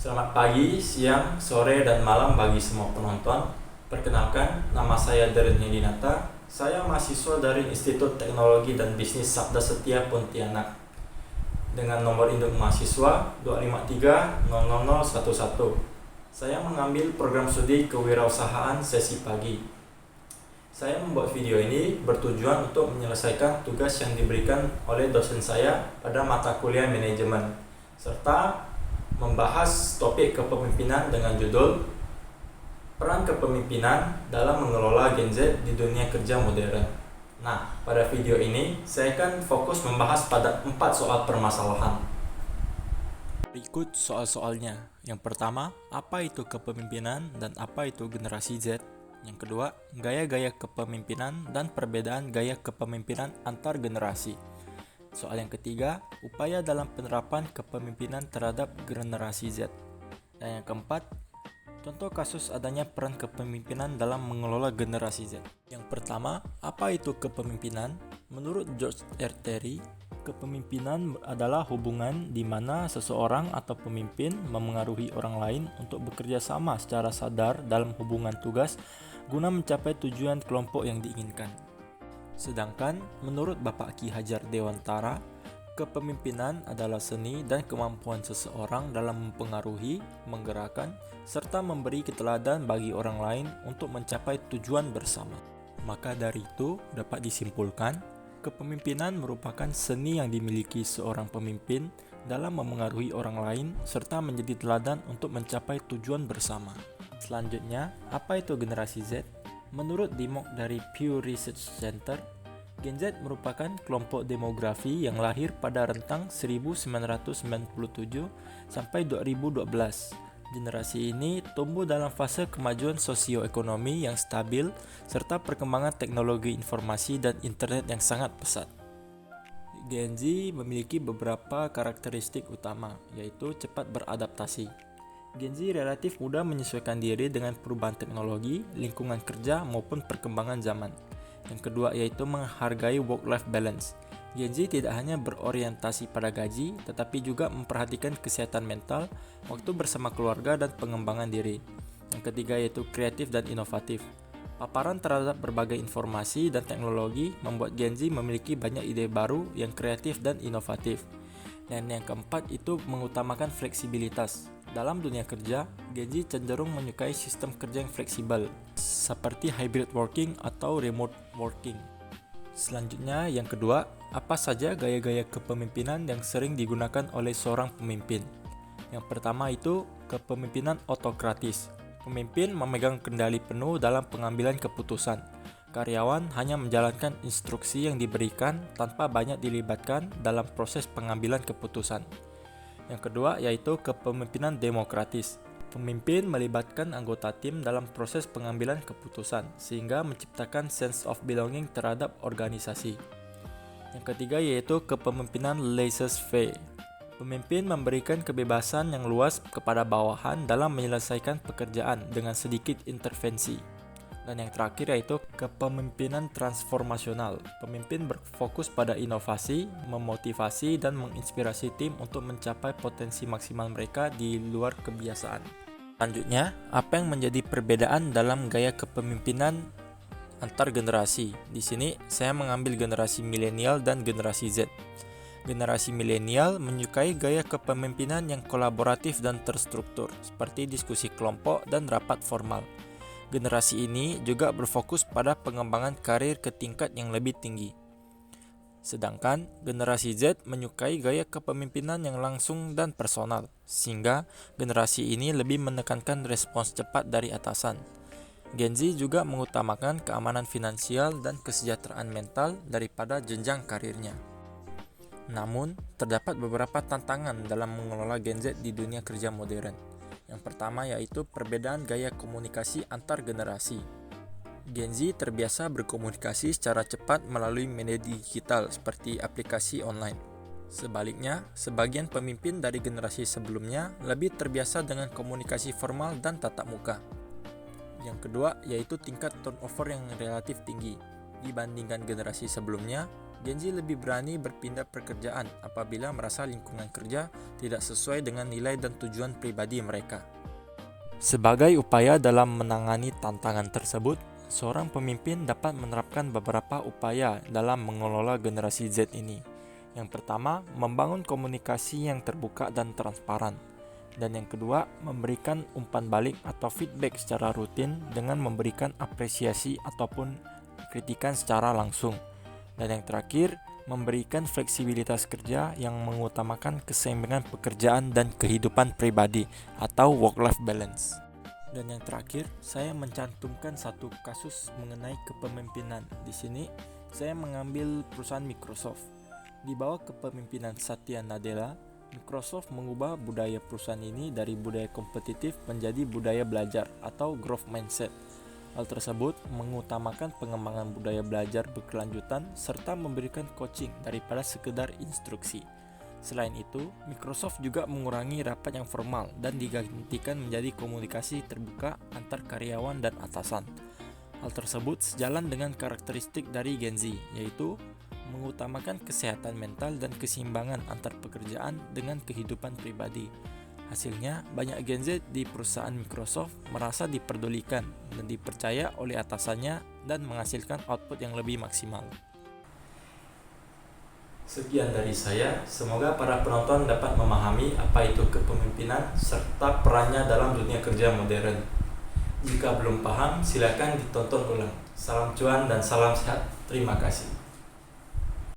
Selamat pagi, siang, sore, dan malam bagi semua penonton. Perkenalkan, nama saya Darren Hedinata. Saya mahasiswa dari Institut Teknologi dan Bisnis Sabda Setia Pontianak dengan nomor induk mahasiswa 253000011. Saya mengambil program studi kewirausahaan sesi pagi. Saya membuat video ini bertujuan untuk menyelesaikan tugas yang diberikan oleh dosen saya pada mata kuliah manajemen, serta membahas topik kepemimpinan dengan judul Peran Kepemimpinan dalam Mengelola Gen Z di Dunia Kerja Modern. Nah, pada video ini saya akan fokus membahas pada 4 soal permasalahan. Berikut soal-soalnya. Yang pertama, apa itu kepemimpinan dan apa itu generasi Z? Yang kedua, gaya-gaya kepemimpinan dan perbedaan gaya kepemimpinan antar generasi. Soal yang ketiga, upaya dalam penerapan kepemimpinan terhadap generasi Z. Dan yang keempat, contoh kasus adanya peran kepemimpinan dalam mengelola generasi Z. Yang pertama, apa itu kepemimpinan? Menurut George R. Terry, kepemimpinan adalah hubungan di mana seseorang atau pemimpin memengaruhi orang lain untuk bekerja sama secara sadar dalam hubungan tugas guna mencapai tujuan kelompok yang diinginkan. Sedangkan menurut Bapak Ki Hajar Dewantara, kepemimpinan adalah seni dan kemampuan seseorang dalam mempengaruhi, menggerakkan, serta memberi keteladanan bagi orang lain untuk mencapai tujuan bersama. Maka dari itu dapat disimpulkan, kepemimpinan merupakan seni yang dimiliki seorang pemimpin dalam memengaruhi orang lain serta menjadi teladan untuk mencapai tujuan bersama. Selanjutnya, apa itu generasi Z? Menurut Dimok dari Pew Research Center, Gen Z merupakan kelompok demografi yang lahir pada rentang 1997 sampai 2012. Generasi ini tumbuh dalam fase kemajuan sosioekonomi yang stabil serta perkembangan teknologi informasi dan internet yang sangat pesat. Gen Z memiliki beberapa karakteristik utama, yaitu cepat beradaptasi. Gen Z relatif mudah menyesuaikan diri dengan perubahan teknologi, lingkungan kerja, maupun perkembangan zaman. Yang kedua yaitu menghargai work-life balance. Gen Z tidak hanya berorientasi pada gaji, tetapi juga memperhatikan kesehatan mental, waktu bersama keluarga, dan pengembangan diri. Yang ketiga yaitu kreatif dan inovatif. Paparan terhadap berbagai informasi dan teknologi membuat Gen Z memiliki banyak ide baru yang kreatif dan inovatif. Dan yang keempat itu mengutamakan fleksibilitas. Dalam dunia kerja, Gen Z cenderung menyukai sistem kerja yang fleksibel, seperti hybrid working atau remote working. Selanjutnya, yang kedua, apa saja gaya-gaya kepemimpinan yang sering digunakan oleh seorang pemimpin? Yang pertama itu kepemimpinan otokratis. Pemimpin memegang kendali penuh dalam pengambilan keputusan. Karyawan hanya menjalankan instruksi yang diberikan tanpa banyak dilibatkan dalam proses pengambilan keputusan. Yang kedua yaitu kepemimpinan demokratis. Pemimpin melibatkan anggota tim dalam proses pengambilan keputusan sehingga menciptakan sense of belonging terhadap organisasi. Yang ketiga yaitu kepemimpinan laissez-faire. Pemimpin memberikan kebebasan yang luas kepada bawahan dalam menyelesaikan pekerjaan dengan sedikit intervensi. Dan yang terakhir yaitu kepemimpinan transformasional. Pemimpin berfokus pada inovasi, memotivasi, dan menginspirasi tim untuk mencapai potensi maksimal mereka di luar kebiasaan. Selanjutnya, apa yang menjadi perbedaan dalam gaya kepemimpinan antar generasi? Di sini saya mengambil generasi milenial dan generasi Z. Generasi milenial menyukai gaya kepemimpinan yang kolaboratif dan terstruktur, seperti diskusi kelompok dan rapat formal. Generasi ini juga berfokus pada pengembangan karir ke tingkat yang lebih tinggi. Sedangkan generasi Z menyukai gaya kepemimpinan yang langsung dan personal, sehingga generasi ini lebih menekankan respons cepat dari atasan. Gen Z juga mengutamakan keamanan finansial dan kesejahteraan mental daripada jenjang karirnya. Namun, terdapat beberapa tantangan dalam mengelola Gen Z di dunia kerja modern. Yang pertama yaitu perbedaan gaya komunikasi antar generasi. Gen Z terbiasa berkomunikasi secara cepat melalui media digital seperti aplikasi online. Sebaliknya, sebagian pemimpin dari generasi sebelumnya lebih terbiasa dengan komunikasi formal dan tatap muka. Yang kedua yaitu tingkat turnover yang relatif tinggi. Dibandingkan generasi sebelumnya, Gen Z lebih berani berpindah pekerjaan apabila merasa lingkungan kerja tidak sesuai dengan nilai dan tujuan pribadi mereka. Sebagai upaya dalam menangani tantangan tersebut, seorang pemimpin dapat menerapkan beberapa upaya dalam mengelola generasi Z ini. Yang pertama, membangun komunikasi yang terbuka dan transparan. Dan yang kedua, memberikan umpan balik atau feedback secara rutin dengan memberikan apresiasi ataupun kritikan secara langsung. Dan yang terakhir, memberikan fleksibilitas kerja yang mengutamakan keseimbangan pekerjaan dan kehidupan pribadi atau work-life balance. Dan yang terakhir, saya mencantumkan satu kasus mengenai kepemimpinan. Di sini, saya mengambil perusahaan Microsoft. Di bawah kepemimpinan Satya Nadella, Microsoft mengubah budaya perusahaan ini dari budaya kompetitif menjadi budaya belajar atau growth mindset. Hal tersebut mengutamakan pengembangan budaya belajar berkelanjutan serta memberikan coaching daripada sekedar instruksi. Selain itu, Microsoft juga mengurangi rapat yang formal dan digantikan menjadi komunikasi terbuka antar karyawan dan atasan. Hal tersebut sejalan dengan karakteristik dari Gen Z, yaitu mengutamakan kesehatan mental dan keseimbangan antar pekerjaan dengan kehidupan pribadi. Hasilnya, banyak Gen Z di perusahaan Microsoft merasa diperdulikan dan dipercaya oleh atasannya dan menghasilkan output yang lebih maksimal. Sekian dari saya, semoga para penonton dapat memahami apa itu kepemimpinan serta perannya dalam dunia kerja modern. Jika belum paham, silakan ditonton ulang. Salam cuan dan salam sehat. Terima kasih.